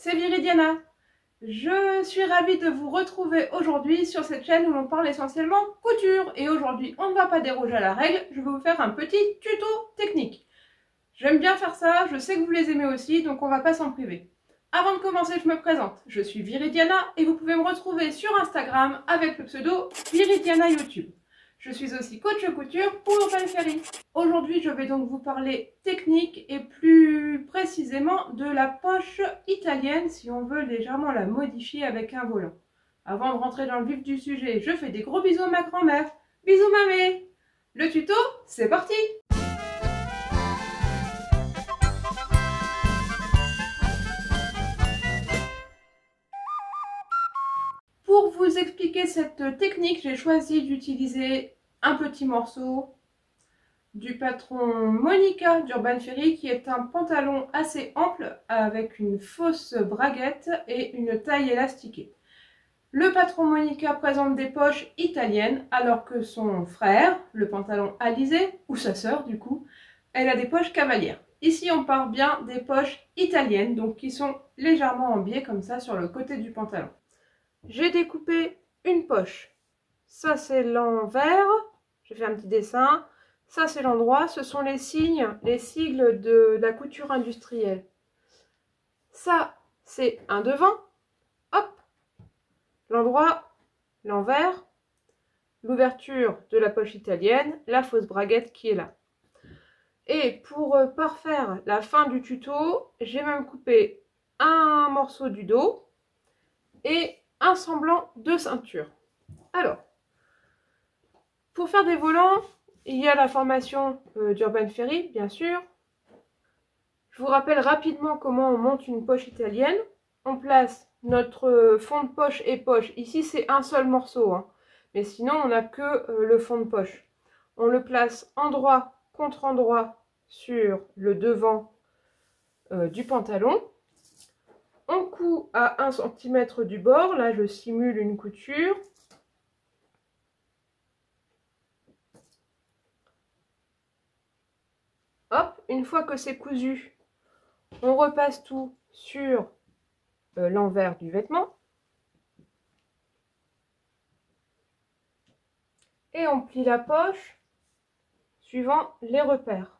c'est Viridiana. Je suis ravie de vous retrouver aujourd'hui sur cette chaîne où l'on parle essentiellement couture. Et aujourd'hui, on ne va pas déroger à la règle, je vais vous faire un petit tuto technique. J'aime bien faire ça, je sais que vous les aimez aussi, donc on ne va pas s'en priver. Avant de commencer, je me présente. Je suis Viridiana et vous pouvez me retrouver sur Instagram avec le pseudo Viridiana YouTube. Je suis aussi coach couture pour Urban Fairy. Aujourd'hui, je vais donc vous parler technique et plus précisément de la poche italienne si on veut légèrement la modifier avec un volant. Avant de rentrer dans le vif du sujet, je fais des gros bisous à ma grand-mère. Bisous mamé! Le tuto, c'est parti! Pour vous expliquer cette technique, j'ai choisi d'utiliser un petit morceau du patron Monica d'Urban Fairy qui est un pantalon assez ample avec une fausse braguette et une taille élastiquée. Le patron Monica présente des poches italiennes alors que son frère, le pantalon Alizé, ou sa sœur du coup, elle a des poches cavalières. Ici on parle bien des poches italiennes, donc qui sont légèrement en biais comme ça sur le côté du pantalon. J'ai découpé une poche. Ça c'est l'envers, j'ai fait un petit dessin. Ça c'est l'endroit, ce sont les signes, les sigles de la couture industrielle. Ça c'est un devant, hop, l'endroit, l'envers, l'ouverture de la poche italienne, la fausse braguette qui est là. Et pour parfaire la fin du tuto, j'ai même coupé un morceau du dos et un semblant de ceinture. Alors, pour faire des volants, il y a la formation d'Urban Fairy, bien sûr. Je vous rappelle rapidement comment on monte une poche italienne. On place notre fond de poche et poche. Ici, c'est un seul morceau, hein. Mais sinon, on n'a que le fond de poche. On le place endroit contre endroit sur le devant du pantalon. On coud à 1 cm du bord. Là, je simule une couture. Hop, une fois que c'est cousu, on repasse tout sur l'envers du vêtement. Et on plie la poche suivant les repères.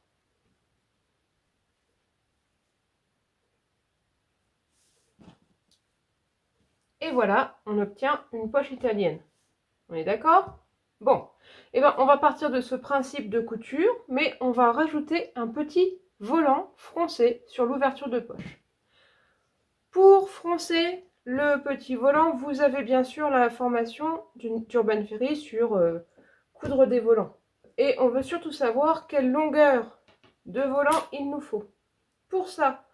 Et voilà, on obtient une poche italienne. On est d'accord? Bon, et ben on va partir de ce principe de couture, mais on va rajouter un petit volant froncé sur l'ouverture de poche. Pour froncer le petit volant, vous avez bien sûr la formation d'Urban Fairy sur coudre des volants. Et on veut surtout savoir quelle longueur de volant il nous faut. Pour ça,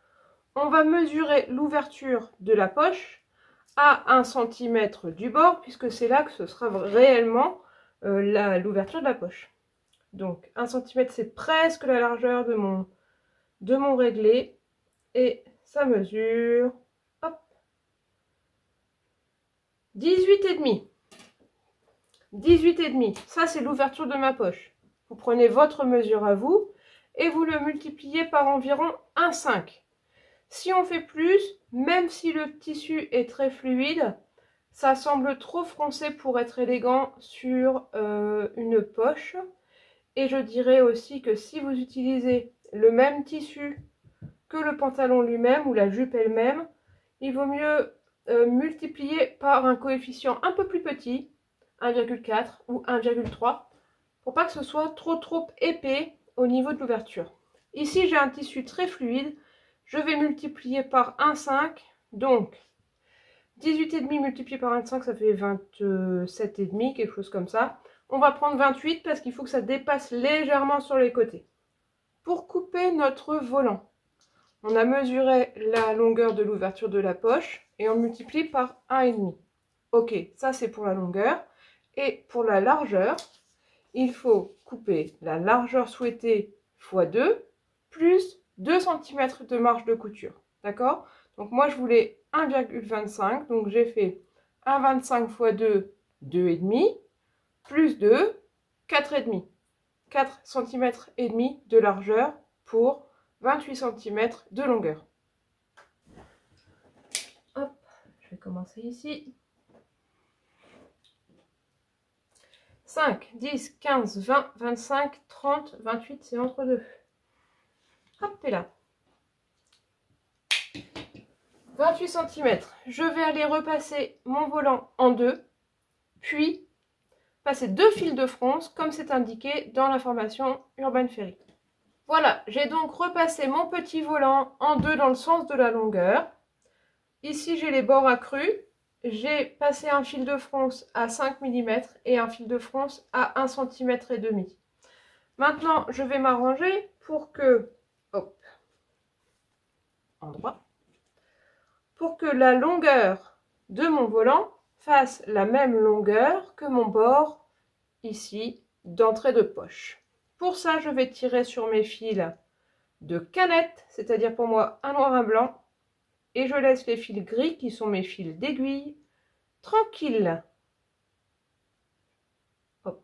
on va mesurer l'ouverture de la poche à 1 cm du bord, puisque c'est là que ce sera réellement l'ouverture de la poche. Donc 1 cm, c'est presque la largeur de mon réglé. Et ça mesure, hop, 18,5. 18,5, ça c'est l'ouverture de ma poche. Vous prenez votre mesure à vous et vous le multipliez par environ 1,5. Si on fait plus, même si le tissu est très fluide, ça semble trop froncé pour être élégant sur une poche. Et je dirais aussi que si vous utilisez le même tissu que le pantalon lui-même ou la jupe elle-même, il vaut mieux multiplier par un coefficient un peu plus petit, 1,4 ou 1,3, pour pas que ce soit trop épais au niveau de l'ouverture. Ici, j'ai un tissu très fluide. Je vais multiplier par 1,5, donc 18,5 multiplié par 1,5, ça fait 27,5, quelque chose comme ça. On va prendre 28 parce qu'il faut que ça dépasse légèrement sur les côtés. Pour couper notre volant, on a mesuré la longueur de l'ouverture de la poche et on multiplie par 1,5. Ok, ça c'est pour la longueur. Et pour la largeur, il faut couper la largeur souhaitée x 2 plus 2 cm de marge de couture. D'accord? Donc moi je voulais 1,25, donc j'ai fait 1,25 x 2, 2,5, plus 2, 4,5. 4 cm et demi de largeur pour 28 cm de longueur. commencer ici. 5, 10, 15, 20, 25, 30, 28, c'est entre deux. Hop, et là. 28 cm. Je vais aller repasser mon volant en deux, puis passer 2 fils de fronce, comme c'est indiqué dans l'information Urban Ferry. Voilà, j'ai donc repassé mon petit volant en deux dans le sens de la longueur. Ici, j'ai les bords accrus. J'ai passé un fil de fronce à 5 mm et un fil de fronce à 1,5 cm. Maintenant, je vais m'arranger pour que, hop, endroit, pour que la longueur de mon volant fasse la même longueur que mon bord ici d'entrée de poche. Pour ça, je vais tirer sur mes fils de canette, c'est-à-dire pour moi un noir, un blanc, et je laisse les fils gris qui sont mes fils d'aiguille tranquilles. Hop.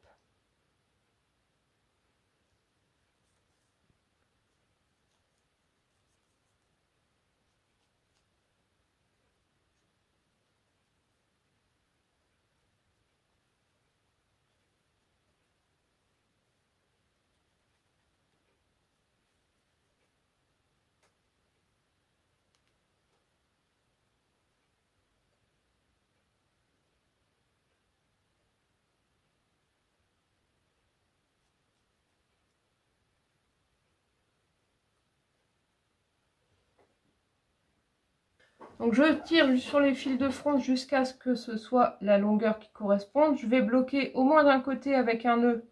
Donc je tire sur les fils de fronce jusqu'à ce que ce soit la longueur qui corresponde. Je vais bloquer au moins d'un côté avec un nœud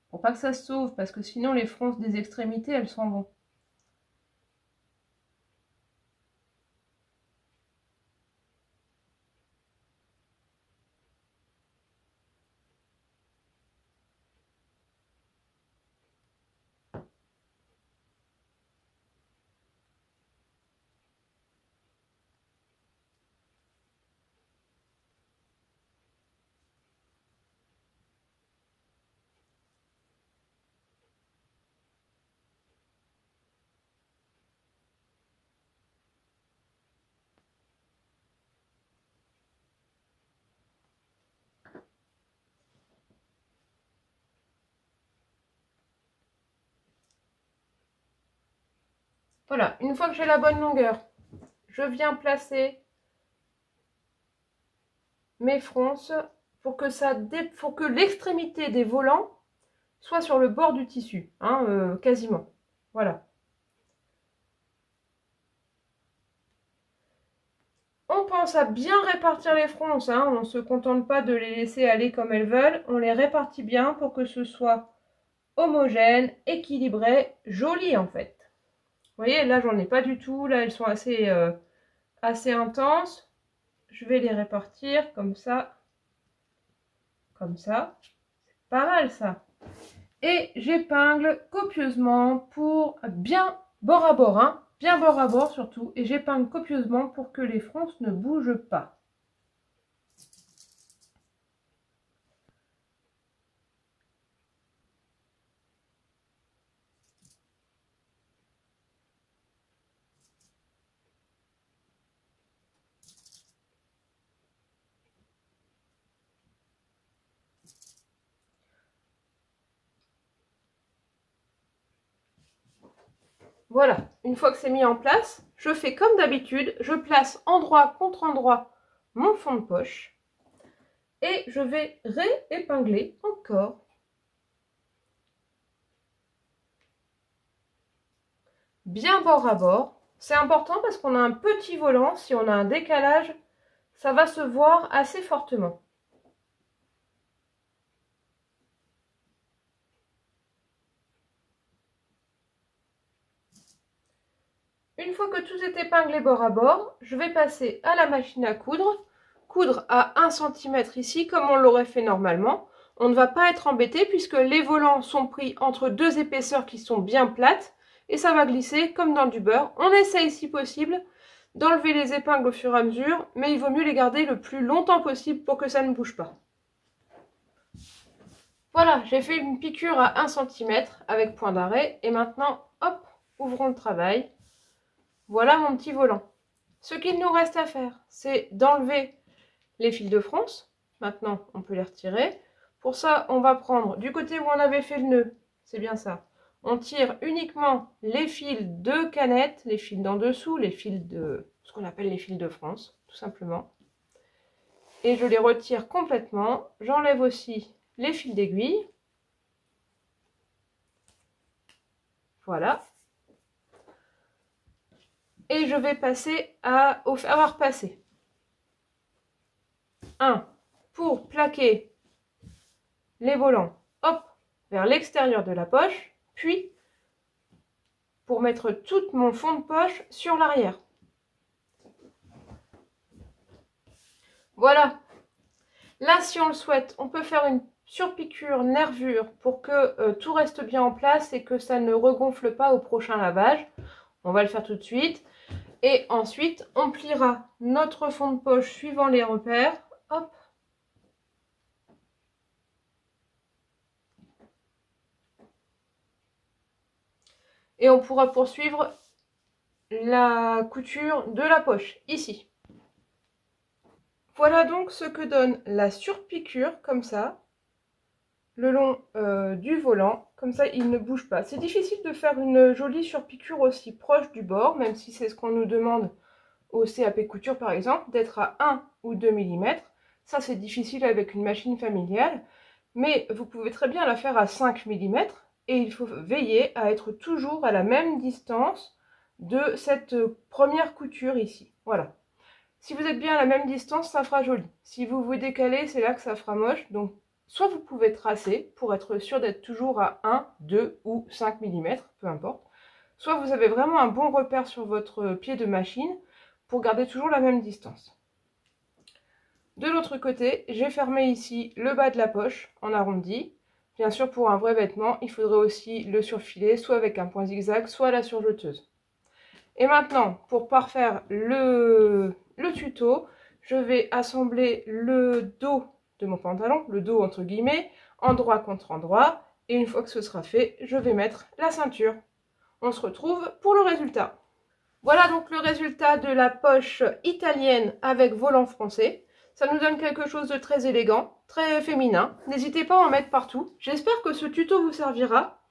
pour pas que ça se sauve, parce que sinon les fronces des extrémités elles s'en vont. Voilà, une fois que j'ai la bonne longueur, je viens placer mes fronces pour que l'extrémité des volants soit sur le bord du tissu, hein, quasiment. Voilà. On pense à bien répartir les fronces, hein, on ne se contente pas de les laisser aller comme elles veulent, on les répartit bien pour que ce soit homogène, équilibré, joli en fait. Vous voyez, là j'en ai pas du tout, là elles sont assez intenses. Je vais les répartir comme ça. Comme ça. C'est pas mal ça. Et j'épingle copieusement pour bien bord à bord, hein, bien bord à bord surtout. Et j'épingle copieusement pour que les fronces ne bougent pas. Voilà, une fois que c'est mis en place, je fais comme d'habitude, je place endroit contre endroit mon fond de poche et je vais réépingler encore. Bien bord à bord. C'est important parce qu'on a un petit volant, si on a un décalage, ça va se voir assez fortement. Une fois que tout est épinglé bord à bord, je vais passer à la machine à coudre. Coudre à 1 cm ici, comme on l'aurait fait normalement. On ne va pas être embêté puisque les volants sont pris entre deux épaisseurs qui sont bien plates. Et ça va glisser comme dans du beurre. On essaye si possible d'enlever les épingles au fur et à mesure, mais il vaut mieux les garder le plus longtemps possible pour que ça ne bouge pas. Voilà, j'ai fait une piqûre à 1 cm avec point d'arrêt. Et maintenant, hop, ouvrons le travail. Voilà mon petit volant. Ce qu'il nous reste à faire, c'est d'enlever les fils de France. Maintenant, on peut les retirer. Pour ça, on va prendre du côté où on avait fait le nœud, c'est bien ça. On tire uniquement les fils de canette, les fils d'en dessous, les fils de ce qu'on appelle les fils de France, tout simplement. Et je les retire complètement. J'enlève aussi les fils d'aiguille. Voilà. Et je vais passer au fer à repasser. Un pour plaquer les volants, hop, vers l'extérieur de la poche, puis pour mettre tout mon fond de poche sur l'arrière. Voilà. Là, si on le souhaite, on peut faire une surpiqûre nervure pour que tout reste bien en place et que ça ne regonfle pas au prochain lavage. On va le faire tout de suite. Et ensuite, on pliera notre fond de poche suivant les repères. Hop. Et on pourra poursuivre la couture de la poche, ici. Voilà donc ce que donne la surpiqûre, comme ça, le long du volant. Comme ça, il ne bouge pas. C'est difficile de faire une jolie surpiqûre aussi proche du bord, même si c'est ce qu'on nous demande au CAP couture par exemple, d'être à 1 ou 2 mm. Ça, c'est difficile avec une machine familiale, mais vous pouvez très bien la faire à 5 mm et il faut veiller à être toujours à la même distance de cette première couture ici. Voilà. Si vous êtes bien à la même distance, ça fera joli. Si vous vous décalez, c'est là que ça fera moche. Donc, soit vous pouvez tracer pour être sûr d'être toujours à 1, 2 ou 5 mm, peu importe. Soit vous avez vraiment un bon repère sur votre pied de machine pour garder toujours la même distance. De l'autre côté, j'ai fermé ici le bas de la poche en arrondi. Bien sûr, pour un vrai vêtement, il faudrait aussi le surfiler, soit avec un point zigzag, soit à la surjeteuse. Et maintenant, pour parfaire le tuto, je vais assembler le dos de mon pantalon, le dos entre guillemets, endroit contre endroit. Et une fois que ce sera fait, je vais mettre la ceinture. On se retrouve pour le résultat. Voilà donc le résultat de la poche italienne avec volant français. Ça nous donne quelque chose de très élégant, très féminin. N'hésitez pas à en mettre partout. J'espère que ce tuto vous servira.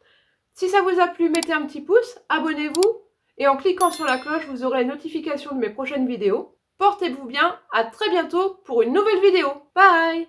Si ça vous a plu, mettez un petit pouce, abonnez-vous. Et en cliquant sur la cloche, vous aurez la notification de mes prochaines vidéos. Portez-vous bien, à très bientôt pour une nouvelle vidéo. Bye!